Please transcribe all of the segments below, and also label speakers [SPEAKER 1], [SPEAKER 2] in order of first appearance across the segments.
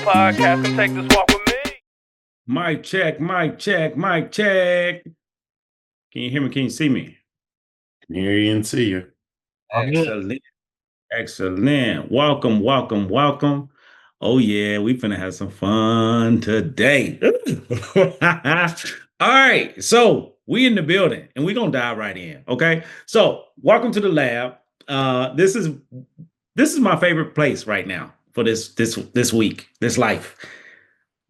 [SPEAKER 1] podcast. Come take this walk with me.
[SPEAKER 2] Mic check, mic check, mic check. Can you hear me? Can you see me?
[SPEAKER 3] Can hear you and see you.
[SPEAKER 2] Excellent. Excellent. Welcome, welcome, welcome. Oh, yeah, we finna have some fun today. All right, so we in the building and we're gonna dive right in. Okay. So welcome to the lab. This is my favorite place right now for this week, this life.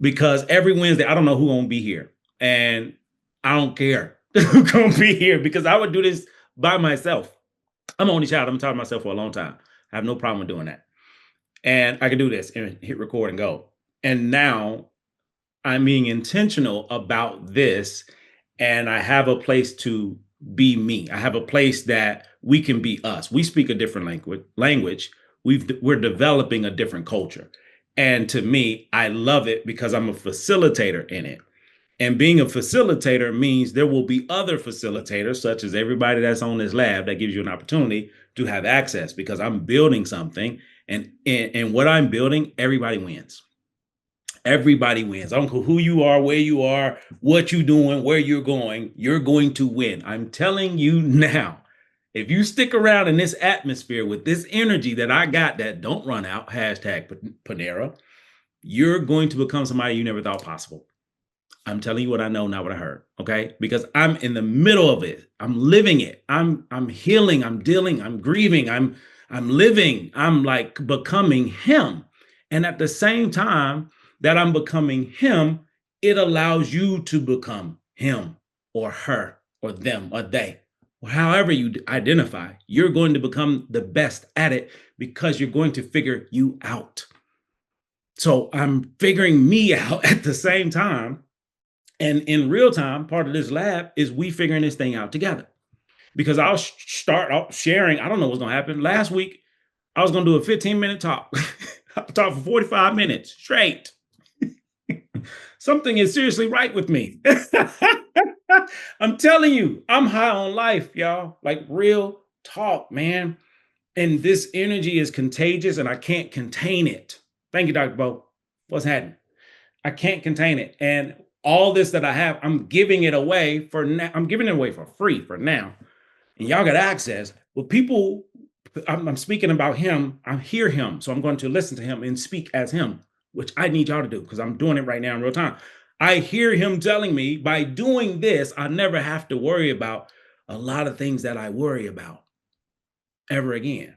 [SPEAKER 2] Because every Wednesday, I don't know who's gonna be here. And I don't care who's gonna be here because I would do this by myself. I'm an only child. I'm talking to myself for a long time. I have no problem with doing that. And I can do this and hit record and go. And now I'm being intentional about this. And I have a place to be me. I have a place that we can be us. We speak a different language. We're developing a different culture. And to me, I love it because I'm a facilitator in it. And being a facilitator means there will be other facilitators, such as everybody that's on this lab, that gives you an opportunity to have access because I'm building something. And what I'm building, everybody wins. Everybody wins. I don't care who you are, where you are, what you're doing, where you're going to win. I'm telling you now, if you stick around in this atmosphere with this energy that I got that don't run out, hashtag Panera, you're going to become somebody you never thought possible. I'm telling you what I know, not what I heard. Okay. Because I'm in the middle of it. I'm living it. I'm healing. I'm dealing. I'm grieving. I'm living. I'm like becoming him. And at the same time that I'm becoming him, it allows you to become him or her or them or they, or however you identify. You're going to become the best at it because you're going to figure you out. So I'm figuring me out at the same time. And in real time, part of this lab is we figuring this thing out together. Because I'll start out sharing. I don't know what's going to happen. Last week, I was going to do a 15-minute talk. I'll talk for 45 minutes straight. Something is seriously right with me. I'm telling you, I'm high on life, y'all. Like real talk, man. And this energy is contagious and I can't contain it. Thank you, Dr. Bo. What's happening? I can't contain it. And all this that I have, I'm giving it away for now. I'm giving it away for free for now. And y'all got access. Well, people, I'm speaking about him. I hear him. So I'm going to listen to him and speak as him, which I need y'all to do because I'm doing it right now in real time. I hear him telling me by doing this, I never have to worry about a lot of things that I worry about ever again.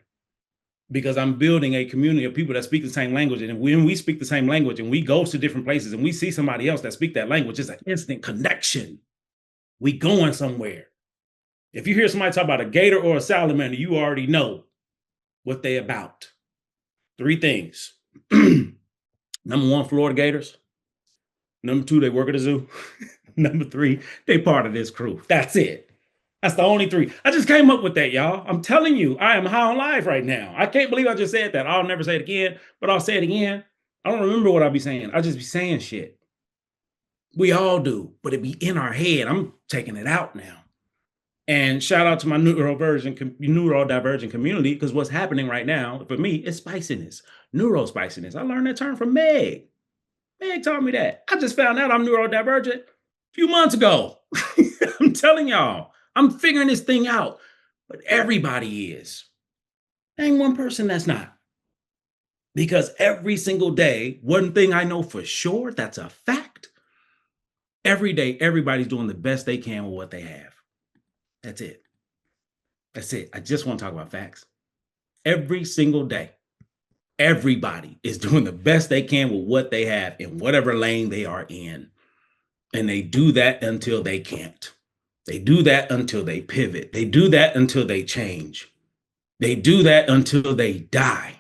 [SPEAKER 2] Because I'm building a community of people that speak the same language. And when we speak the same language and we go to different places and we see somebody else that speak that language, it's an instant connection. We going somewhere. If you hear somebody talk about a gator or a salamander, you already know what they about. 3 things. Number 1, Florida Gators. Number 2, they work at a zoo. Number 3, they part of this crew. That's it. That's the only 3. I just came up with that, y'all. I'm telling you, I am high on life right now. I can't believe I just said that. I'll never say it again, but I'll say it again. I don't remember what I'll be saying. I'll just be saying shit. We all do, but it be in our head. I'm taking it out now. And shout out to my neurodivergent community, because what's happening right now for me is spiciness, neurospiciness. I learned that term from Meg. Meg taught me that. I just found out I'm neurodivergent a few months ago. I'm telling y'all. I'm figuring this thing out, but everybody is. Ain't one person that's not. Because every single day, one thing I know for sure, that's a fact. Every day, everybody's doing the best they can with what they have. That's it. That's it. I just want to talk about facts. Every single day, everybody is doing the best they can with what they have in whatever lane they are in. And they do that until they can't. They do that until they pivot. They do that until they change. They do that until they die.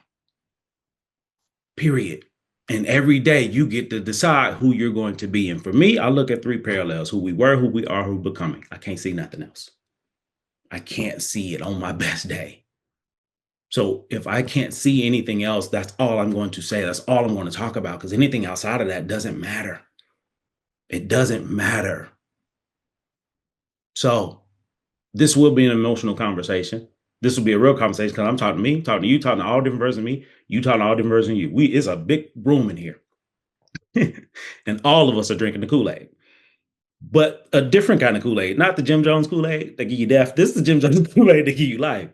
[SPEAKER 2] Period. And every day you get to decide who you're going to be. And for me, I look at 3 parallels: who we were, who we are, who we're becoming. I can't see nothing else. I can't see it on my best day. So if I can't see anything else, that's all I'm going to say. That's all I'm going to talk about, because anything outside of that doesn't matter. It doesn't matter. So this will be an emotional conversation. This will be a real conversation because I'm talking to me, talking to you, talking to all different versions of me, you talking to all different versions of you. It's a big room in here. And all of us are drinking the Kool-Aid. But a different kind of Kool-Aid, not the Jim Jones Kool-Aid that give you death. This is the Jim Jones Kool-Aid that give you life.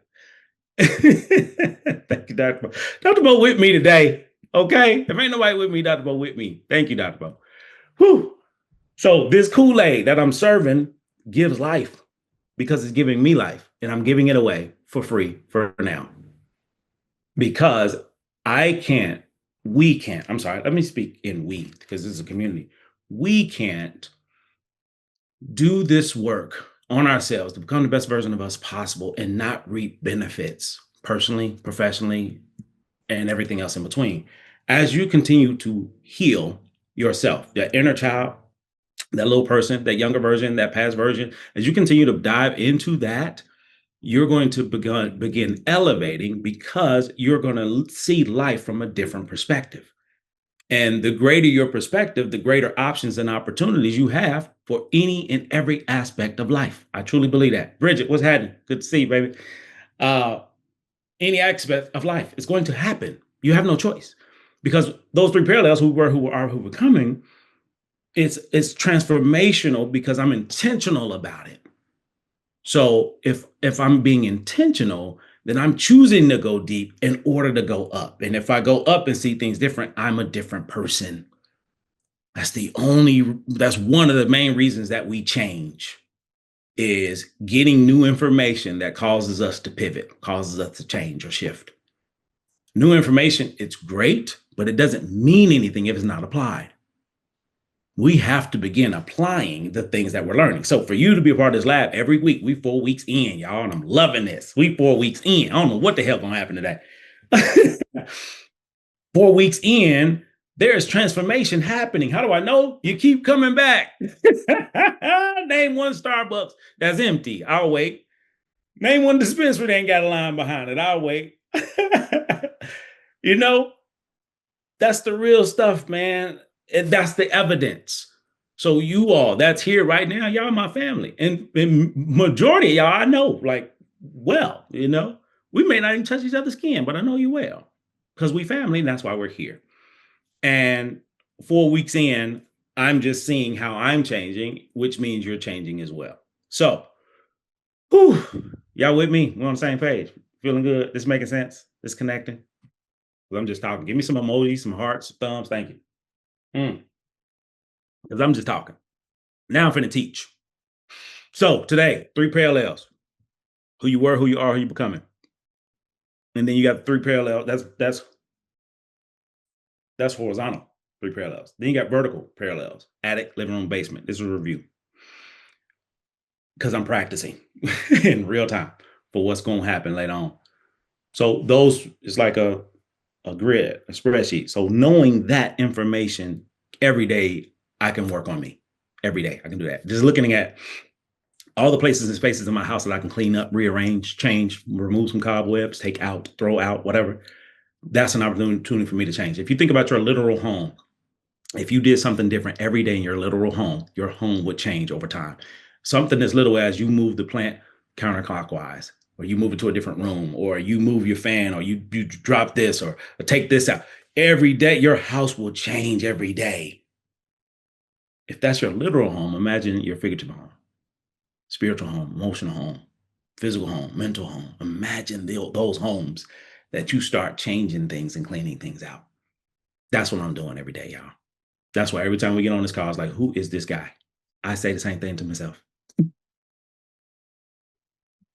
[SPEAKER 2] Thank you, Dr. Bo. Dr. Bo with me today. Okay. If ain't nobody with me, Dr. Bo with me. Thank you, Dr. Bo. Whew. So this Kool-Aid that I'm serving gives life because it's giving me life, and I'm giving it away for free for now. Because we can't, I'm sorry, let me speak in we, because this is a community. We can't do this work on ourselves to become the best version of us possible and not reap benefits personally, professionally, and everything else in between. As you continue to heal yourself, that inner child, that little person, that younger version, that past version, as you continue to dive into that, you're going to begin elevating because you're going to see life from a different perspective. And the greater your perspective, the greater options and opportunities you have for any and every aspect of life. I truly believe that. Bridget, what's happening? Good to see you, baby. Any aspect of life is going to happen. You have no choice because those three parallels, who were, who are, who were coming, it's transformational because I'm intentional about it. So if I'm being intentional, then I'm choosing to go deep in order to go up. And if I go up and see things different, I'm a different person. That's one of the main reasons that we change, is getting new information that causes us to pivot, causes us to change or shift. New information, it's great, but it doesn't mean anything if it's not applied. We have to begin applying the things that we're learning. So for you to be a part of this lab every week, we 4 weeks in, y'all, and I'm loving this. We 4 weeks in. I don't know what the hell gonna happen today. 4 weeks in, there's transformation happening. How do I know? You keep coming back. Name one Starbucks that's empty. I'll wait. Name one dispensary that ain't got a line behind it. I'll wait. You know, that's the real stuff, man. And that's the evidence. So you all that's here right now, y'all my family. And majority of y'all I know, like, well, you know, we may not even touch each other's skin, but I know you well because we family, and that's why we're here. And 4 weeks in, I'm just seeing how I'm changing, which means you're changing as well. So, whew, y'all with me? We're on the same page. Feeling good? This making sense? This connecting? Well, I'm just talking. Give me some emojis, some hearts, thumbs. Thank you. Because I'm just talking. Now I'm finna teach. So today, 3 parallels. Who you were, who you are, who you becoming. And then you got 3 parallels. That's horizontal, 3 parallels. Then you got vertical parallels. Attic, living room, basement. This is a review. Because I'm practicing in real time for what's going to happen later on. So those is like a grid, a spreadsheet. So knowing that information every day, I can work on me. Every day, I can do that. Just looking at all the places and spaces in my house that I can clean up, rearrange, change, remove some cobwebs, take out, throw out, whatever. That's an opportunity for me to change. If you think about your literal home, if you did something different every day in your literal home, your home would change over time. Something as little as you move the plant counterclockwise, or you move it to a different room, or you move your fan, or you drop this, or take this out. Every day, your house will change every day. If that's your literal home, imagine your figurative home, spiritual home, emotional home, physical home, mental home. Imagine those homes that you start changing things and cleaning things out. That's what I'm doing every day, y'all. That's why every time we get on this call, it's like, who is this guy? I say the same thing to myself.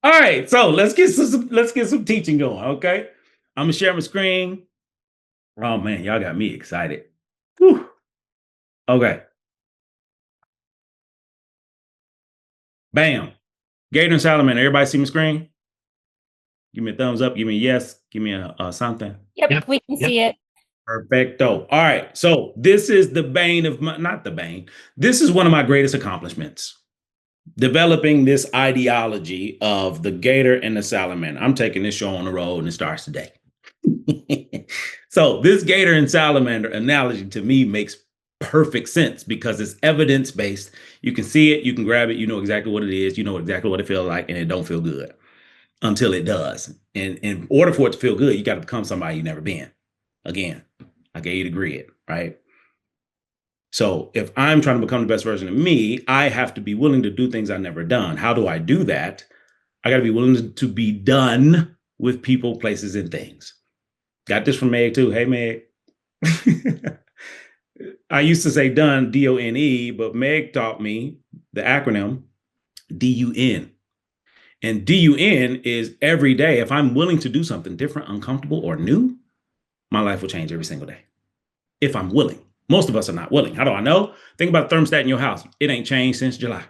[SPEAKER 2] All right, so let's get some teaching going, okay? I'm gonna share my screen. Oh man, y'all got me excited. Whew. Okay. Bam. Gator and Salamander. Everybody see my screen? Give me a thumbs up. Give me a yes. Give me a something.
[SPEAKER 4] Yep, we can see it.
[SPEAKER 2] Perfecto. All right. So this is the bane of my, not the bane. This is one of my greatest accomplishments. Developing this ideology of the gator and the salamander. I'm taking this show on the road and it starts today. So this gator and salamander analogy to me makes perfect sense because it's evidence-based. You can see it, you can grab it, you know exactly what it is, you know exactly what it feels like, and it don't feel good until it does. And in order for it to feel good, you got to become somebody you've never been. Again, I gave you the grid, right? So if I'm trying to become the best version of me, I have to be willing to do things I've never done. How do I do that? I got to be willing to be done with people, places, and things. Got this from Meg too. Hey, Meg. I used to say done, D-O-N-E, but Meg taught me the acronym D-U-N. And D-U-N is every day. If I'm willing to do something different, uncomfortable, or new, my life will change every single day. If I'm willing. Most of us are not willing. How do I know? Think about the thermostat in your house. It ain't changed since July.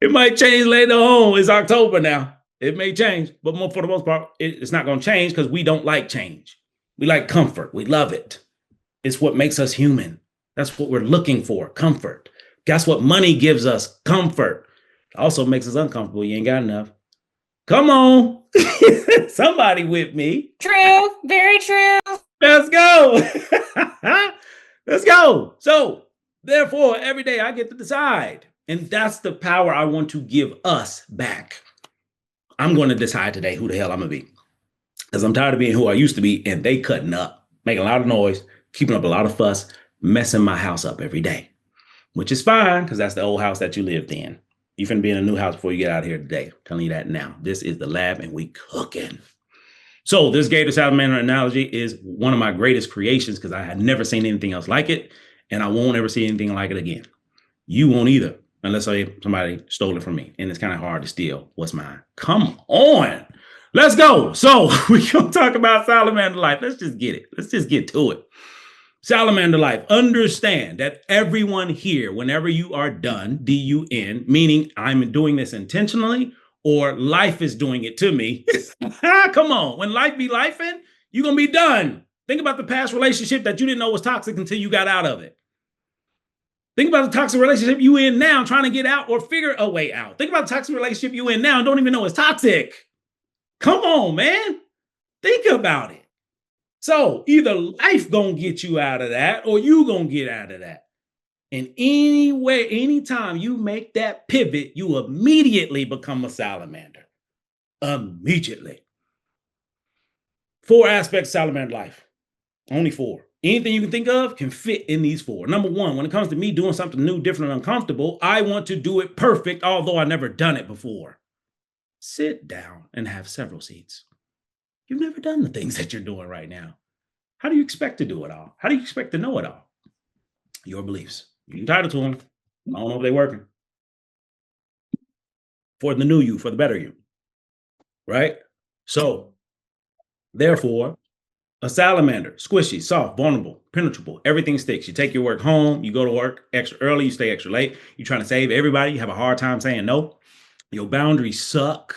[SPEAKER 2] It might change later on. It's October now. It may change, but for the most part, it's not going to change because we don't like change. We like comfort. We love it. It's what makes us human. That's what we're looking for, comfort. Guess what money gives us? Comfort. It also makes us uncomfortable. You ain't got enough. Come on. Somebody with me.
[SPEAKER 4] True. Very true.
[SPEAKER 2] Let's go. Let's go. So, therefore, every day I get to decide. And that's the power I want to give us back. I'm going to decide today who the hell I'm going to be. Because I'm tired of being who I used to be, and they cutting up, making a lot of noise, keeping up a lot of fuss, messing my house up every day. Which is fine, because that's the old house that you lived in. You finna be in a new house before you get out of here today. I'm telling you that now. This is the lab, and we cooking. So this Gator Salamander analogy is one of my greatest creations because I had never seen anything else like it, and I won't ever see anything like it again. You won't either, unless somebody stole it from me, and it's kind of hard to steal what's mine. Come on. Let's go. So we're going to talk about Salamander life. Let's just get it. Let's just get to it. Salamander life. Understand that everyone here, whenever you are done, D-U-N, meaning I'm doing this intentionally or life is doing it to me. Come on. When life be lifing, you're going to be done. Think about the past relationship that you didn't know was toxic until you got out of it. Think about the toxic relationship you in now, trying to get out or figure a way out. Think about the toxic relationship you in now and don't even know it's toxic. Come on, man. Think about it. So either life gonna get you out of that or you gonna get out of that. And anyway, anytime you make that pivot, you immediately become a salamander. Immediately. 4 aspects of salamander life. Only 4. Anything you can think of can fit in these 4. Number 1, when it comes to me doing something new, different, and uncomfortable, I want to do it perfect, although I've never done it before. Sit down and have several seats. You've never done the things that you're doing right now. How do you expect to do it all? How do you expect to know it all? Your beliefs. You're entitled to them. I don't know if they're working. For the new you, for the better you. Right? So, therefore, a salamander, squishy, soft, vulnerable, penetrable, everything sticks. You take your work home, you go to work extra early, you stay extra late, you're trying to save everybody, you have a hard time saying no. Your boundaries suck.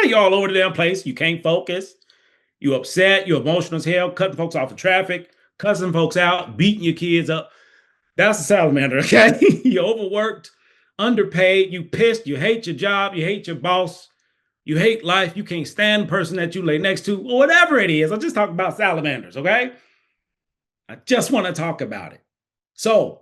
[SPEAKER 2] You're all over the damn place. You can't focus. You upset. You're emotional as hell. Cutting folks off of traffic. Cussing folks out. Beating your kids up. That's a salamander, okay? You're overworked. Underpaid. You pissed. You hate your job. You hate your boss. You hate life. You can't stand the person that you lay next to. Or whatever it is. I'm just talking about salamanders, okay? I just want to talk about it. So,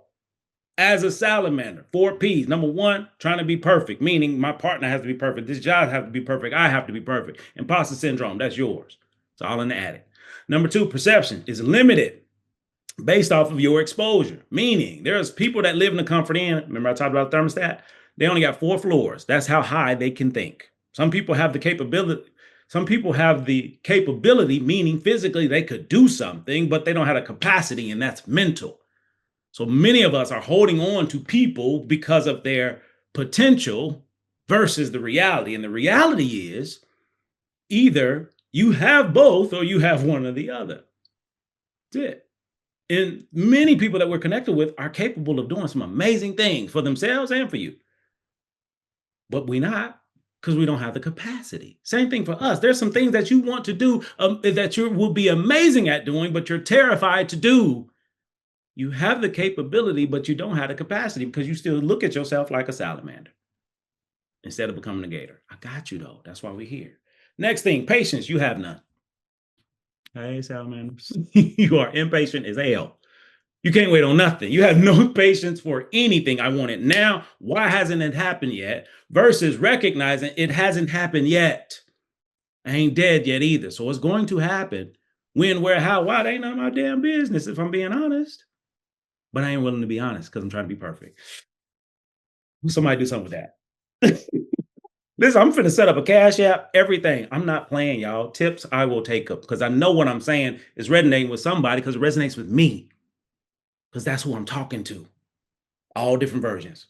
[SPEAKER 2] as a salamander, 4 P's. Number 1, trying to be perfect, meaning my partner has to be perfect. This job has to be perfect. I have to be perfect. Imposter syndrome, that's yours. It's all in the attic. Number 2, perception is limited based off of your exposure, meaning there's people that live in the comfort inn. Remember I talked about thermostat? They only got 4 floors. That's how high they can think. Some people have the capability. Some people have the capability, meaning physically they could do something, but they don't have the capacity, and that's mental. So many of us are holding on to people because of their potential versus the reality. And the reality is either you have both or you have one or the other. That's it. And many people that we're connected with are capable of doing some amazing things for themselves and for you. But we're not, because we don't have the capacity. Same thing for us. There's some things that you want to do that you will be amazing at doing, but you're terrified to do. You have the capability, but you don't have the capacity because you still look at yourself like a salamander instead of becoming a gator. I got you, though. That's why we're here. Next thing, patience. You have none. Hey, salamanders. You are impatient as hell. You can't wait on nothing. You have no patience for anything. I want it now. Why hasn't it happened yet? Versus recognizing it hasn't happened yet. I ain't dead yet either. So it's going to happen. When, where, how, why, they ain't none of my damn business if I'm being honest. But I ain't willing to be honest because I'm trying to be perfect. Somebody do something with that. Listen, I'm finna set up a Cash App, everything. I'm not playing, y'all. Tips I will take up because I know what I'm saying is resonating with somebody because it resonates with me because that's who I'm talking to. All different versions.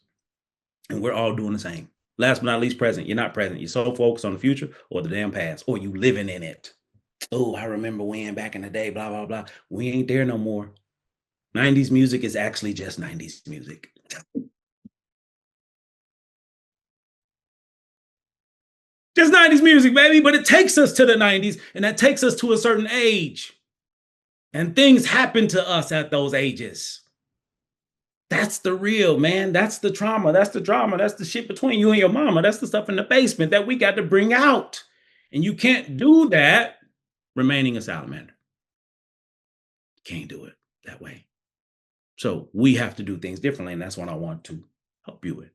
[SPEAKER 2] And we're all doing the same. Last but not least, present. You're not present. You're so focused on the future or the damn past, or you living in it. Oh, I remember when back in the day, blah, blah, blah. We ain't there no more. 90s music is actually just 90s music. Just 90s music, baby, but it takes us to the 90s, and that takes us to a certain age. And things happen to us at those ages. That's the real, man. That's the trauma. That's the drama. That's the shit between you and your mama. That's the stuff in the basement that we got to bring out. And you can't do that remaining a salamander. Can't do it that way. So we have to do things differently, and that's what I want to help you with.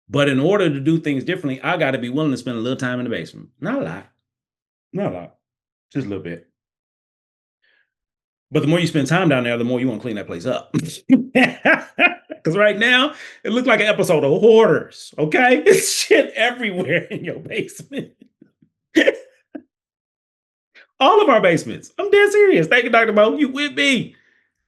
[SPEAKER 2] But in order to do things differently, I got to be willing to spend a little time in the basement. Not a lot. Not a lot. Just a little bit. But the more you spend time down there, the more you want to clean that place up. Because right now, it looks like an episode of Hoarders, okay? It's shit everywhere in your basement. All of our basements. I'm dead serious. Thank you, Dr. Mo. You with me?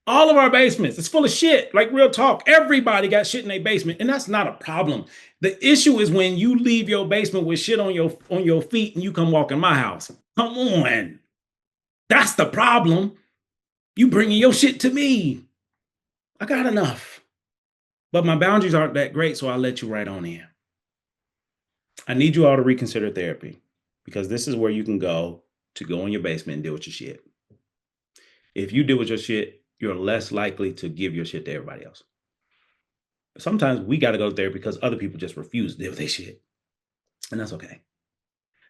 [SPEAKER 2] All of our basements. It's full of shit. Like real talk. Everybody got shit in their basement. And that's not a problem. The issue is when you leave your basement with shit on your feet and you come walk in my house. Come on. That's the problem. You bringing your shit to me. I got enough. But my boundaries aren't that great, so I'll let you right on in. I need you all to reconsider therapy because this is where you can go to go in your basement and deal with your shit. If you deal with your shit, you're less likely to give your shit to everybody else. Sometimes we got to go to therapy because other people just refuse to deal with their shit. And that's okay.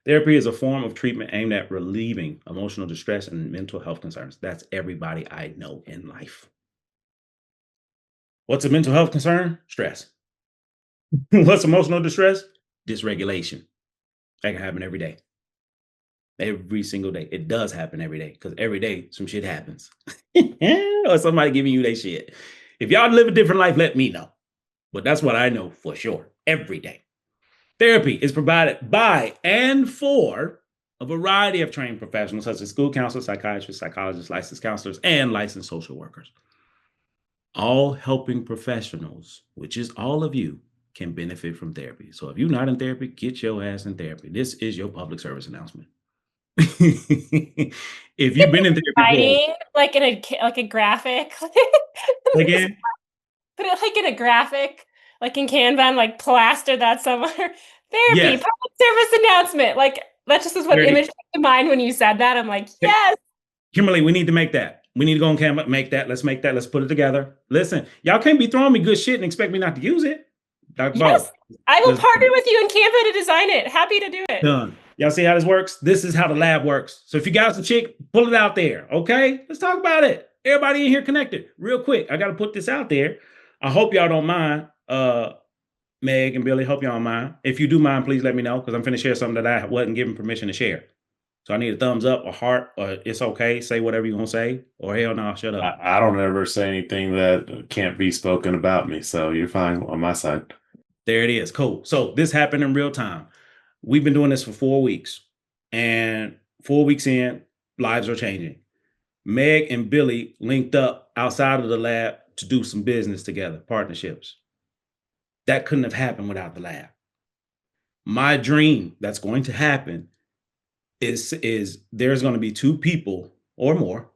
[SPEAKER 2] Therapy is a form of treatment aimed at relieving emotional distress and mental health concerns. That's everybody I know in life. What's a mental health concern? Stress. What's emotional distress? Dysregulation. That can happen every day. Every single day. It does happen every day because every day some shit happens. Or somebody giving you their shit. If y'all live a different life, let me know. But that's what I know for sure. Every day. Therapy is provided by and for a variety of trained professionals such as school counselors, psychiatrists, psychologists, licensed counselors, and licensed social workers. All helping professionals, which is all of you, can benefit from therapy. So if you're not in therapy, get your ass in therapy. This is your public service announcement. If you've been in therapy
[SPEAKER 4] Writing like in a graphic.
[SPEAKER 2] again,
[SPEAKER 4] Put it like in a graphic, like in Kanban, like plaster that somewhere. Therapy,
[SPEAKER 2] yes.
[SPEAKER 4] public service announcement. Like that just is what image came to mind when you said that. I'm like, yes.
[SPEAKER 2] Kimberly, we need to make that. We need to go on Canva, make that. Let's make that. Let's put it together. Listen, y'all can't be throwing me good shit and expect me not to use it. Dr.
[SPEAKER 4] Yes,
[SPEAKER 2] Bo,
[SPEAKER 4] I will partner with you in Canva to design it. Happy to do it.
[SPEAKER 2] done. Y'all see how this works? This is how the lab works. So if you got some chick, pull it out there, okay? Let's talk about it. Everybody in here connected. Real quick, I got to put this out there. I hope y'all don't mind. Meg and Billy, hope y'all don't mind. If you do mind, please let me know because I'm finna share something that I wasn't given permission to share. So I need a thumbs up, a heart, or it's okay. Say whatever you want to say, or hell no, shut up.
[SPEAKER 3] I don't ever say anything that can't be spoken about me, so you're fine on my side.
[SPEAKER 2] There it is. Cool. So this happened in real time. We've been doing this for 4 weeks, and 4 weeks in, lives are changing. Meg and Billy linked up outside of the lab to do some business together, partnerships. That couldn't have happened without the lab. My dream that's going to happen is there's going to be 2 people or more.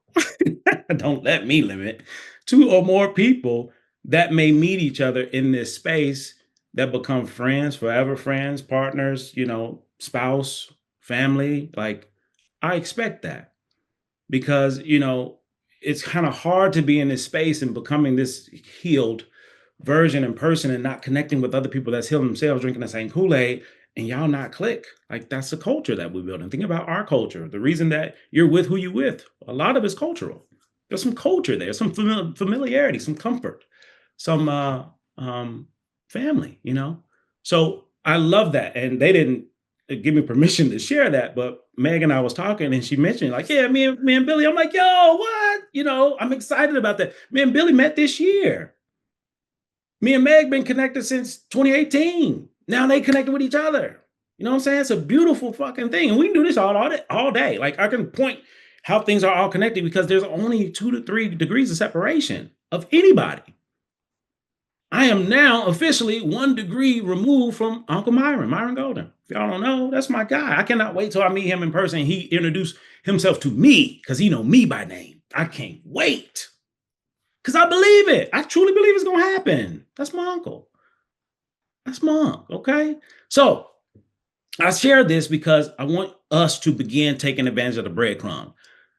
[SPEAKER 2] Don't let me limit 2 or more people that may meet each other in this space that become friends, forever friends, partners, spouse, family. Like I expect that because, it's kind of hard to be in this space and becoming this healed version in person and not connecting with other people that's healing themselves, drinking the same Kool-Aid, and y'all not click. Like that's the culture that we're building. Think about our culture. The reason that you're with who you with, a lot of it's cultural. There's some culture there, some familiarity, some comfort, some family, So I love that. And they didn't give me permission to share that, but Meg and I was talking and she mentioned like, yeah, me and Billy. I'm like, yo, what? You know, I'm excited about that. Me and Billy met this year. Me and Meg been connected since 2018. Now they connected with each other. You know what I'm saying? It's a beautiful fucking thing. And we can do this all day. Like I can point how things are all connected because there's only 2 to 3 degrees of separation of anybody. I am now officially 1 degree removed from Uncle Myron Golden. If y'all don't know, that's my guy. I cannot wait till I meet him in person. He introduced himself to me because he know me by name. I can't wait because I believe it. I truly believe it's going to happen. That's my uncle. That's my uncle, okay? So I share this because I want us to begin taking advantage of the breadcrumb.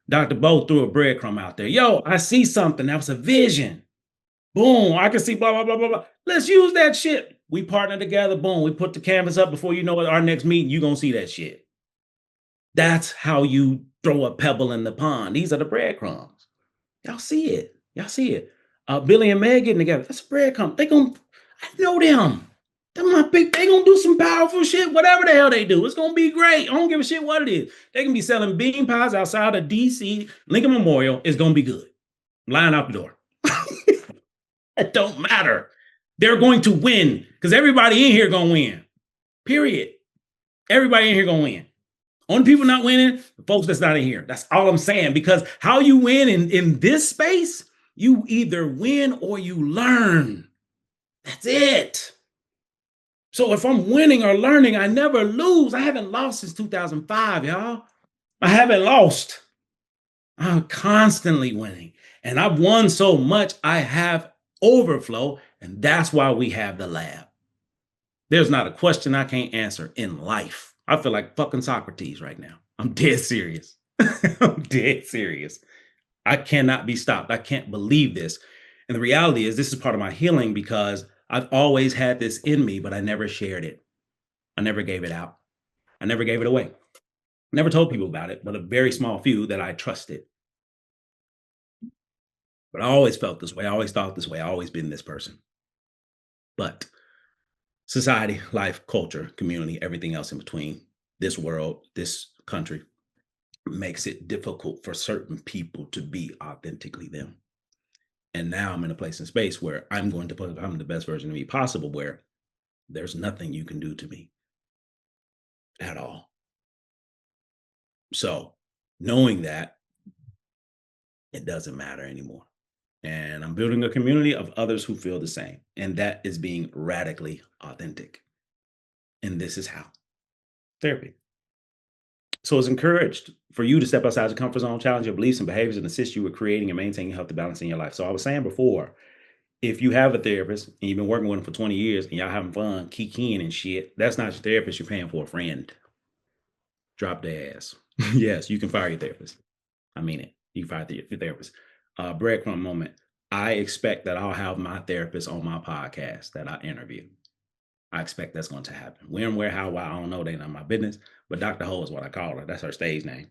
[SPEAKER 2] Dr. Bo threw a breadcrumb out there. Yo, I see something. That was a vision. Boom, I can see blah, blah, blah, blah, blah. Let's use that shit. We partner together. Boom, we put the canvas up. Before you know it, our next meeting, you're going to see that shit. That's how you throw a pebble in the pond. These are the breadcrumbs. Y'all see it. Y'all see it. Billy and Meg getting together. That's a breadcrumb. I know them. They're my big, they going to do some powerful shit, whatever the hell they do. It's going to be great. I don't give a shit what it is. They can be selling bean pies outside of DC Lincoln Memorial. It's going to be good. Line out the door. It don't matter. They're going to win because everybody in here going to win. Period. Everybody in here going to win. Only people not winning, the folks that's not in here. That's all I'm saying. Because how you win in this space, you either win or you learn. That's it. So if I'm winning or learning, I never lose. I haven't lost since 2005, y'all. I haven't lost. I'm constantly winning. And I've won so much, I have overflow, and that's why we have the lab. There's not a question I can't answer in life. I feel like fucking Socrates right now. I'm dead serious. I'm dead serious. I cannot be stopped. I can't believe this. And the reality is this is part of my healing because I've always had this in me, but I never shared it. I never gave it out. I never gave it away. Never told people about it, but a very small few that I trusted. But I always felt this way. I always thought this way. I always been this person. But society, life, culture, community, everything else in between, this world, this country makes it difficult for certain people to be authentically them. And now I'm in a place and space where I'm going to become the best version of me possible, where there's nothing you can do to me at all. So knowing that, it doesn't matter anymore. And I'm building a community of others who feel the same. And that is being radically authentic. And this is how. Therapy. So it's encouraged for you to step outside your comfort zone, challenge your beliefs and behaviors, and assist you with creating and maintaining healthy balance in your life. So I was saying before, if you have a therapist and you've been working with them for 20 years and y'all having fun, kikiing and shit, that's not your therapist. You're paying for a friend. Drop their ass. Yes, you can fire your therapist. I mean it. You can fire your therapist. Breadcrumb moment. I expect that I'll have my therapist on my podcast that I interview. I expect that's going to happen. When, where, how, why, I don't know. They not my business. But Dr. Ho is what I call her. That's her stage name.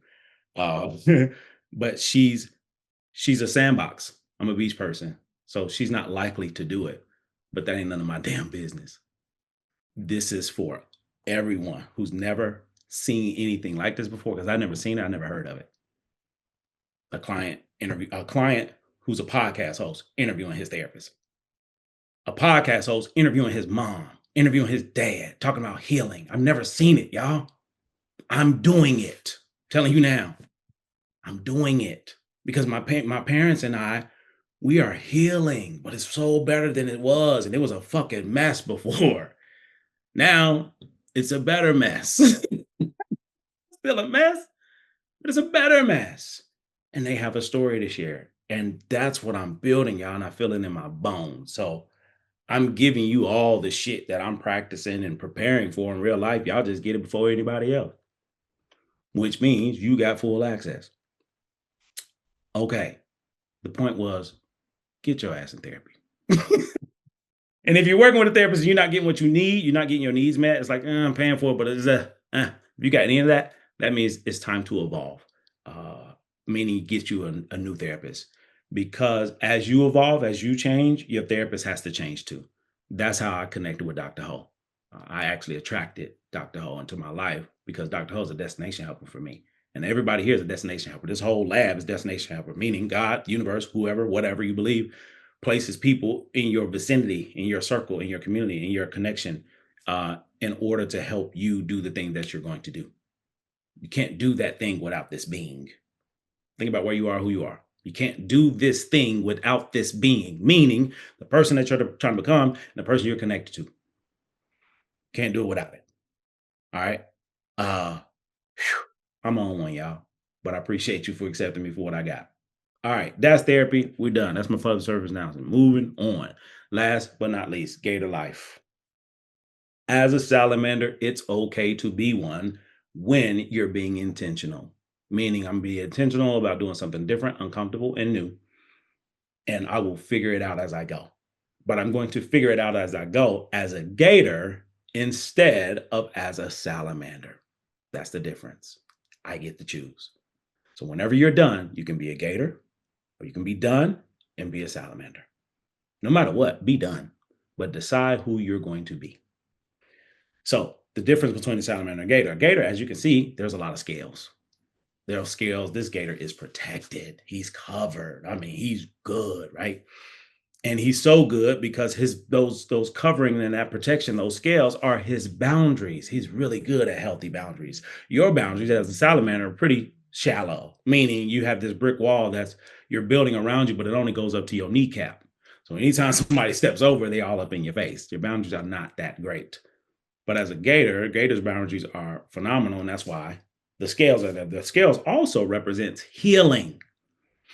[SPEAKER 2] But she's a sandbox. I'm a beach person. So she's not likely to do it. But that ain't none of my damn business. This is for everyone who's never seen anything like this before, because I've never seen it. I never heard of it. A client who's a podcast host interviewing his therapist. A podcast host interviewing his mom, interviewing his dad, talking about healing. I've never seen it, y'all. I'm doing it. I'm telling you now, I'm doing it because my parents and I, we are healing, but it's so better than it was. And it was a fucking mess before. Now it's a better mess. Still a mess, but it's a better mess. And they have a story to share. And that's what I'm building, y'all. And I feel it in my bones. So I'm giving you all the shit that I'm practicing and preparing for in real life. Y'all just get it before anybody else, which means you got full access. Okay. The point was, get your ass in therapy. And if you're working with a therapist and you're not getting what you need, you're not getting your needs met, it's like, I'm paying for it, but it's if you got any of that, that means it's time to evolve. Meaning get you a new therapist. Because as you evolve, as you change, your therapist has to change too. That's how I connected with Dr. Ho. I actually attracted Dr. Ho into my life because Dr. Ho is a destination helper for me. And everybody here is a destination helper. This whole lab is destination helper, meaning God, universe, whoever, whatever you believe, places people in your vicinity, in your circle, in your community, in your connection, in order to help you do the thing that you're going to do. You can't do that thing without this being. Think about where you are, who you are. You can't do this thing without this being, meaning the person that you're trying to become and the person you're connected to. Can't do it without it. All right. I'm on one, y'all. But I appreciate you for accepting me for what I got. All right, that's therapy. We're done. That's my further service announcement. Moving on. Last but not least, Gator Life. As a salamander, it's okay to be one when you're being intentional. Meaning I'm being intentional about doing something different, uncomfortable, and new. And I will figure it out as I go. But I'm going to figure it out as I go as a gator instead of as a salamander. That's the difference. I get to choose. So whenever you're done, you can be a gator or you can be done and be a salamander. No matter what, be done, but decide who you're going to be. So the difference between the salamander and gator, as you can see, there's a lot of scales. There are scales. This gator is protected. He's covered. I mean, he's good, right? And he's so good because those covering and that protection, those scales are his boundaries. He's really good at healthy boundaries. Your boundaries as a salamander are pretty shallow, meaning you have this brick wall that's you're building around you, but it only goes up to your kneecap. So anytime somebody steps over, they all up in your face. Your boundaries are not that great. But as a gator's boundaries are phenomenal, and that's why the scales are there. The scales also represents healing.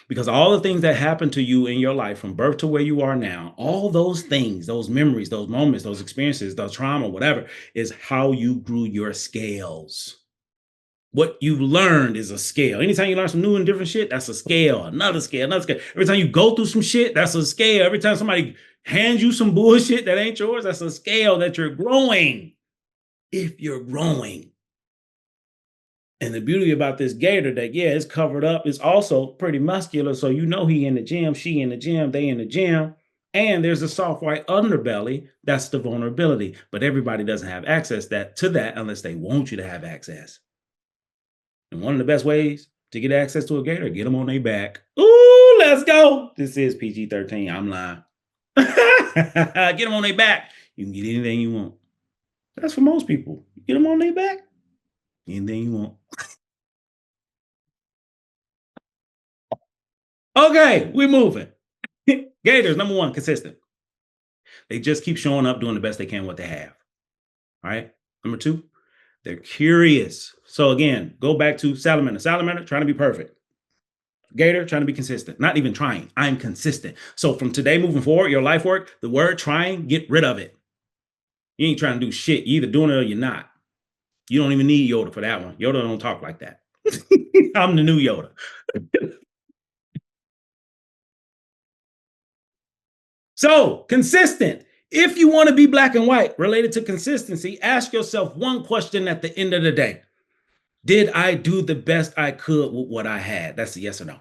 [SPEAKER 2] Because all the things that happen to you in your life from birth to where you are now, all those things, those memories, those moments, those experiences, those trauma, whatever, is how you grew your scales. What you learned is a scale. Anytime you learn some new and different shit, that's a scale, another scale, another scale. Every time you go through some shit, that's a scale. Every time somebody hands you some bullshit that ain't yours, that's a scale that you're growing. If you're growing. And the beauty about this gator that, yeah, it's covered up, is also pretty muscular. So you know he in the gym, she in the gym, they in the gym. And there's a soft white underbelly. That's the vulnerability. But everybody doesn't have access to that unless they want you to have access. And one of the best ways to get access to a gator, get them on their back. Ooh, let's go. This is PG-13. I'm lying. Get them on their back. You can get anything you want. That's for most people. Get them on their back. Anything you want. Okay, we're moving. Gators, number one, consistent. They just keep showing up, doing the best they can what they have. All right. Number two, they're curious. So again, go back to salamander. Salamander trying to be perfect. Gator trying to be consistent. Not even trying. I'm consistent. So from today moving forward, your life work, the word trying, get rid of it. You ain't trying to do shit. You're either doing it or you're not. You don't even need Yoda for that one. Yoda don't talk like that. I'm the new Yoda. So, consistent. If you want to be black and white related to consistency, ask yourself one question at the end of the day. Did I do the best I could with what I had? That's a yes or no.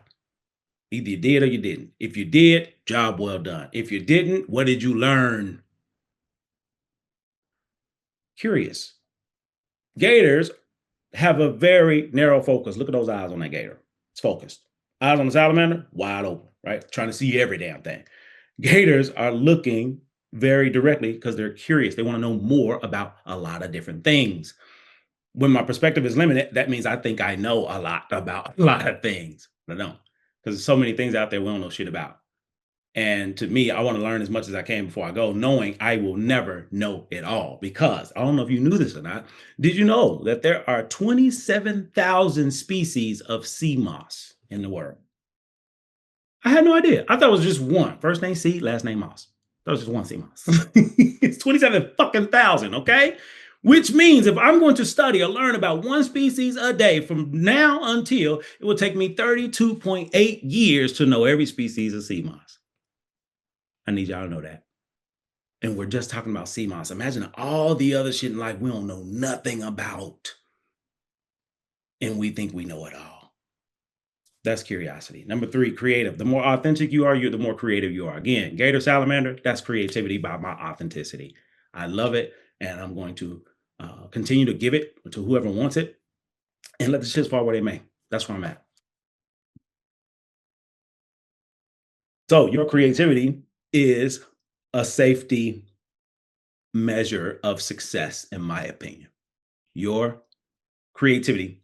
[SPEAKER 2] Either you did or you didn't. If you did, job well done. If you didn't, what did you learn? Curious. Gators have a very narrow focus. Look at those eyes on that gator. It's focused. Eyes on the salamander, wide open, right? Trying to see every damn thing. Gators are looking very directly because they're curious. They want to know more about a lot of different things. When my perspective is limited, that means I think I know a lot about a lot of things. I don't, because there's so many things out there we don't know shit about. And to me, I want to learn as much as I can before I go, knowing I will never know it all. Because I don't know if you knew this or not. Did you know that there are 27,000 species of sea moss in the world? I had no idea. I thought it was just one. First name C, last name Moss. That was just one sea moss. It's 27 fucking thousand, okay? Which means if I'm going to study or learn about one species a day from now until, it will take me 32.8 years to know every species of sea moss. I need y'all to know that. And we're just talking about sea moss. Imagine all the other shit in life we don't know nothing about. And we think we know it all. That's curiosity. Number three, creative. The more authentic you are, the more creative you are. Again, Gator Salamander, that's creativity by my authenticity. I love it. And I'm going to Continue to give it to whoever wants it, and let the shits fall where they may. That's where I'm at. So your creativity is a safety measure of success, in my opinion. Your creativity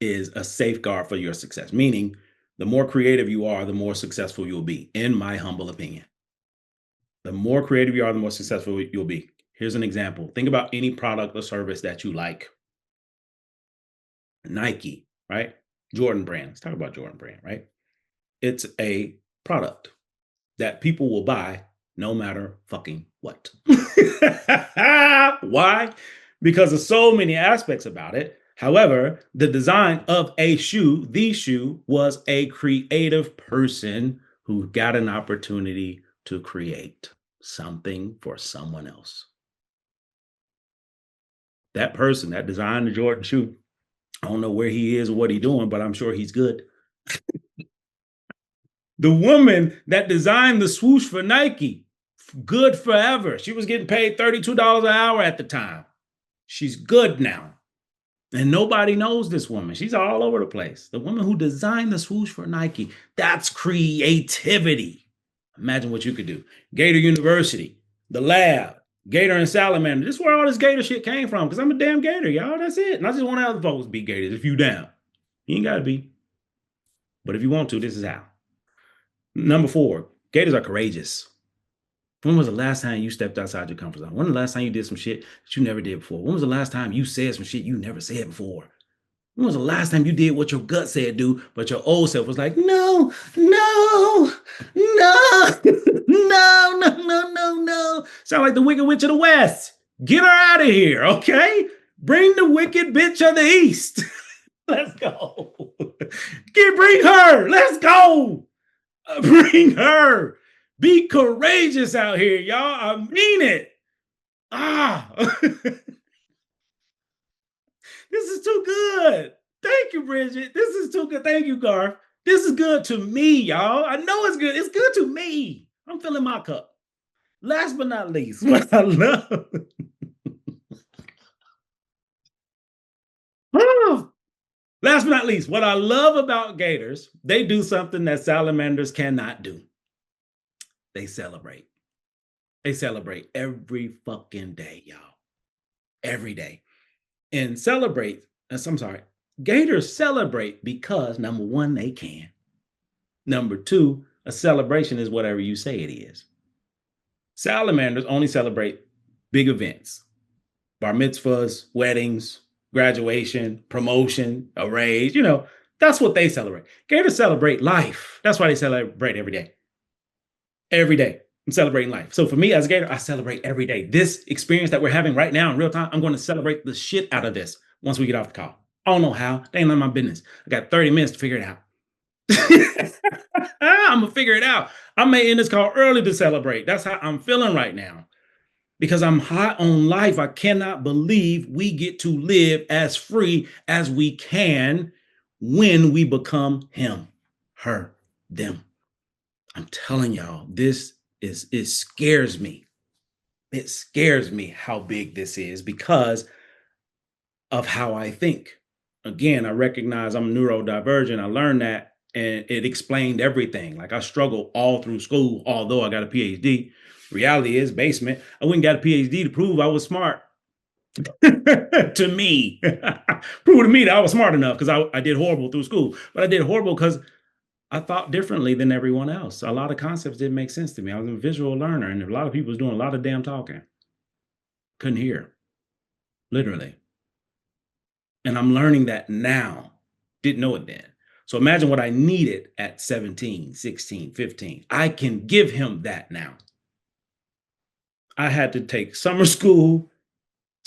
[SPEAKER 2] is a safeguard for your success, meaning the more creative you are, the more successful you'll be, in my humble opinion. The more creative you are, the more successful you'll be. Here's an example. Think about any product or service that you like. Nike, right? Jordan brand. Let's talk about Jordan brand, right? It's a product that people will buy no matter fucking what. Why? Because of so many aspects about it. However, the design of the shoe, was a creative person who got an opportunity to create something for someone else. That person that designed the Jordan shoe, I don't know where he is or what he's doing, but I'm sure he's good. The woman that designed the swoosh for Nike, good forever. She was getting paid $32 an hour at the time. She's good now. And nobody knows this woman. She's all over the place. The woman who designed the swoosh for Nike, that's creativity. Imagine what you could do. Gator University, the lab, Gator and Salamander. This is where all this Gator shit came from, because I'm a damn Gator, y'all. That's it. And I just want other folks to be Gators if you down. You ain't got to be. But if you want to, this is how. Number 4, Gators are courageous. When was the last time you stepped outside your comfort zone? When was the last time you did some shit that you never did before? When was the last time you said some shit you never said before? When was the last time you did what your gut said do, but your old self was like, no, no, no, no, no, no, no, no. Sound like the Wicked Witch of the West. Get her out of here, okay? Bring the wicked bitch of the East. Let's go. Bring her. Let's go. Bring her. Be courageous out here, y'all. I mean it. This is too good. Thank you, Bridget. This is too good. Thank you, Garth. This is good to me, y'all. I know it's good. It's good to me. I'm filling my cup. Last but not least, what I love. Last but not least, what I love about Gators, they do something that salamanders cannot do. They celebrate. They celebrate every fucking day, y'all. Every day. And Gators celebrate because, number 1, they can. Number 2, a celebration is whatever you say it is. Salamanders only celebrate big events, bar mitzvahs, weddings, graduation, promotion, a raise, that's what they celebrate. Gators celebrate life. That's why they celebrate every day. Every day. I'm celebrating life. So for me as a Gator, I celebrate every day. This experience that we're having right now in real time, I'm going to celebrate the shit out of this once we get off the call. I don't know how. They ain't none of my business. I got 30 minutes to figure it out. I'm going to figure it out. I may end this call early to celebrate. That's how I'm feeling right now. Because I'm high on life. I cannot believe we get to live as free as we can when we become him, her, them. I'm telling y'all, it scares me. It scares me how big this is because of how I think. Again, I recognize I'm neurodivergent. I learned that and it explained everything. Like I struggled all through school, although I got a PhD. Reality is basement. I went and got a PhD to prove I was smart. To me. Prove to me that I was smart enough because I did horrible through school. But I did horrible because I thought differently than everyone else. A lot of concepts didn't make sense to me. I was a visual learner, and a lot of people was doing a lot of damn talking. Couldn't hear, literally. And I'm learning that now. Didn't know it then. So imagine what I needed at 17, 16, 15. I can give him that now. I had to take summer school,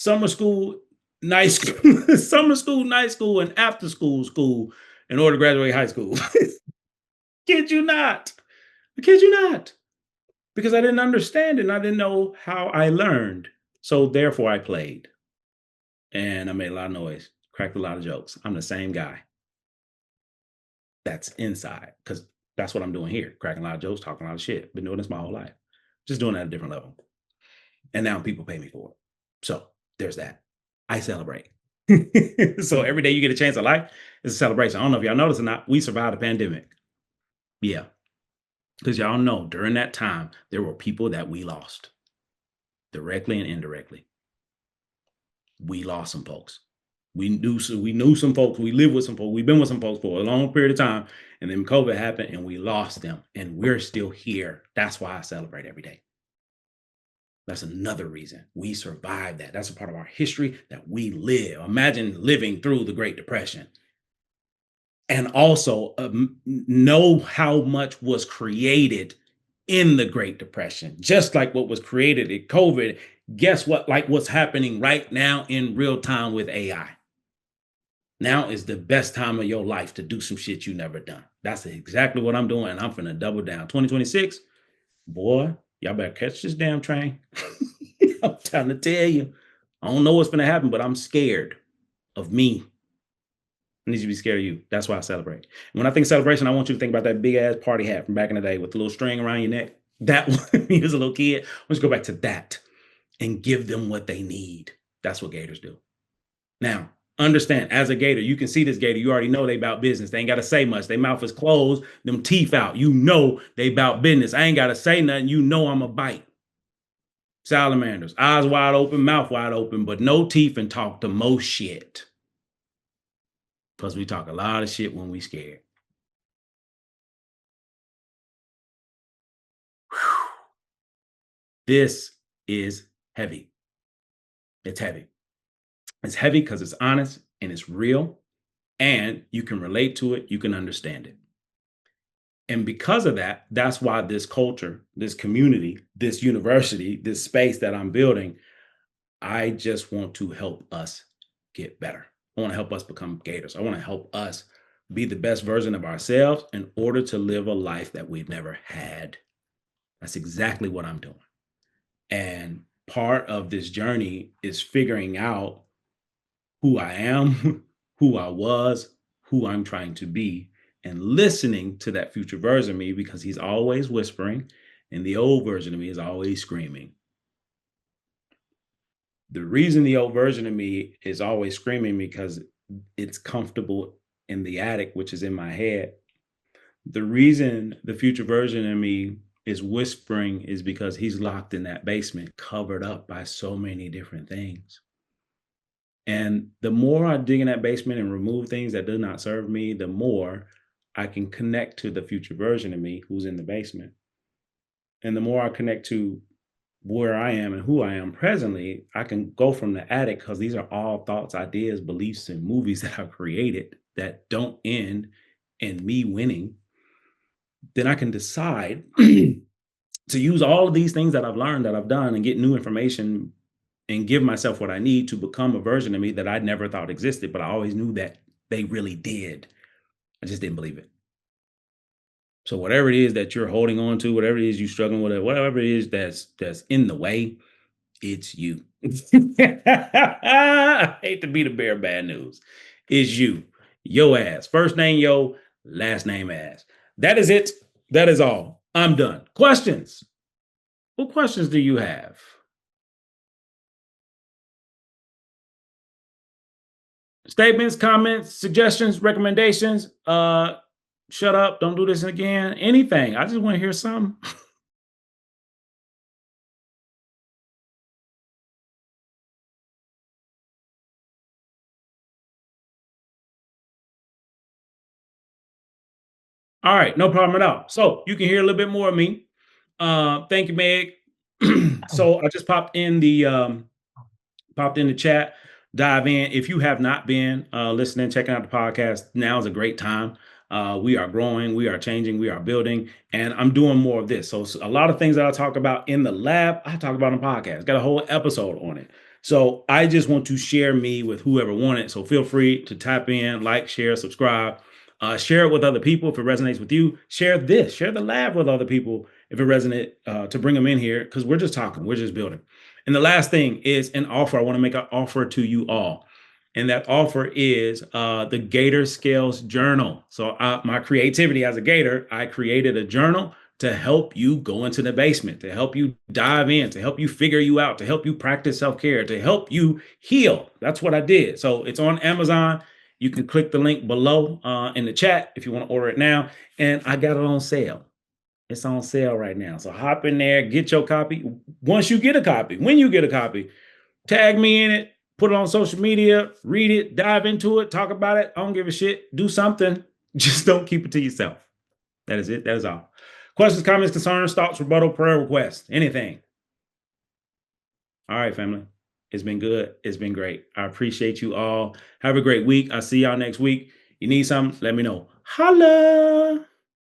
[SPEAKER 2] night school, summer school, night school, and after school in order to graduate high school. Kid you not. I kid you not. Because I didn't understand it and I didn't know how I learned. So therefore I played. And I made a lot of noise, cracked a lot of jokes. I'm the same guy. That's inside. Because that's what I'm doing here. Cracking a lot of jokes, talking a lot of shit. Been doing this my whole life. Just doing it at a different level. And now people pay me for it. So there's that. I celebrate. So every day you get a chance of life is a celebration. I don't know if y'all noticed or not, we survived a pandemic. Yeah. Because y'all know during that time, there were people that we lost directly and indirectly. We lost some folks. We knew some folks. We lived with some folks. We've been with some folks for a long period of time. And then COVID happened and we lost them. And we're still here. That's why I celebrate every day. That's another reason we survived that. That's a part of our history that we live. Imagine living through the Great Depression. And also know how much was created in the Great Depression, just like what was created in COVID. Guess what? Like what's happening right now in real time with AI. Now is the best time of your life to do some shit you never done. That's exactly what I'm doing. And I'm finna double down. 2026, boy, y'all better catch this damn train. I'm trying to tell you. I don't know what's gonna happen, but I'm scared of me. I need you to be scared of you. That's why I celebrate. And when I think celebration, I want you to think about that big ass party hat from back in the day with the little string around your neck. That one, when you was a little kid. Let's go back to that and give them what they need. That's what Gators do. Now, understand, as a Gator, you can see this Gator. You already know they about business. They ain't got to say much. Their mouth is closed, them teeth out. You know they about business. I ain't got to say nothing. You know I'm a bite. Salamanders, eyes wide open, mouth wide open, but no teeth and talk the most shit. Because we talk a lot of shit when we scared. Whew. This is heavy. It's heavy. It's heavy because it's honest and it's real, and you can relate to it. You can understand it. And because of that, that's why this culture, this community, this university, this space that I'm building, I just want to help us get better. I want to help us become Gators. I want to help us be the best version of ourselves in order to live a life that we've never had. That's exactly what I'm doing. And part of this journey is figuring out who I am, who I was, who I'm trying to be, and listening to that future version of me, because he's always whispering and the old version of me is always screaming. The reason the old version of me is always screaming because it's comfortable in the attic, which is in my head. The reason the future version of me is whispering is because he's locked in that basement, covered up by so many different things. And the more I dig in that basement and remove things that do not serve me, the more I can connect to the future version of me who's in the basement. And the more I connect to where I am and who I am presently, I can go from the attic, because these are all thoughts, ideas, beliefs, and movies that I've created that don't end in me winning. Then I can decide to use all of these things that I've learned, that I've done, and get new information and give myself what I need to become a version of me that I never thought existed, but I always knew that they really did. I just didn't believe it. So whatever it is that you're holding on to, whatever it is you're struggling with, whatever it is that's in the way, it's you. I hate to be the bearer of bad news. It's you. Yo ass. First name yo, last name ass. That is it. That is all. I'm done. Questions? What questions do you have? Statements, comments, suggestions, recommendations? Shut up, don't do this again. Anything. I just want to hear something. All right, no problem at all. So you can hear a little bit more of me. Thank you, Meg. So I just popped in the chat. Dive in. If you have not been listening, checking out the podcast, now is a great time. We are growing, we are changing, we are building, and I'm doing more of this. So a lot of things that I talk about in the lab, I talk about on podcast. Got a whole episode on it. So I just want to share me with whoever wants it. So feel free to tap in, like, share, subscribe. Share it with other people if it resonates with you. Share the lab with other people if it resonates, to bring them in here, because we're just talking, we're just building. And the last thing is an offer. I want to make an offer to you all. And that offer is the Gator Scales Journal. So my creativity as a Gator, I created a journal to help you go into the basement, to help you dive in, to help you figure you out, to help you practice self-care, to help you heal. That's what I did. So it's on Amazon. You can click the link below in the chat if you want to order it now. And I got it on sale. It's on sale right now. So hop in there, get your copy. Once you get a copy, when you get a copy, tag me in it, put it on social media, read it, dive into it, talk about it. I don't give a shit. Do something. Just don't keep it to yourself. That is it. That is all. Questions, comments, concerns, thoughts, rebuttal, prayer requests, anything. All right, family. It's been good. It's been great. I appreciate you all. Have a great week. I'll see y'all next week. You need something? Let me know. Holla.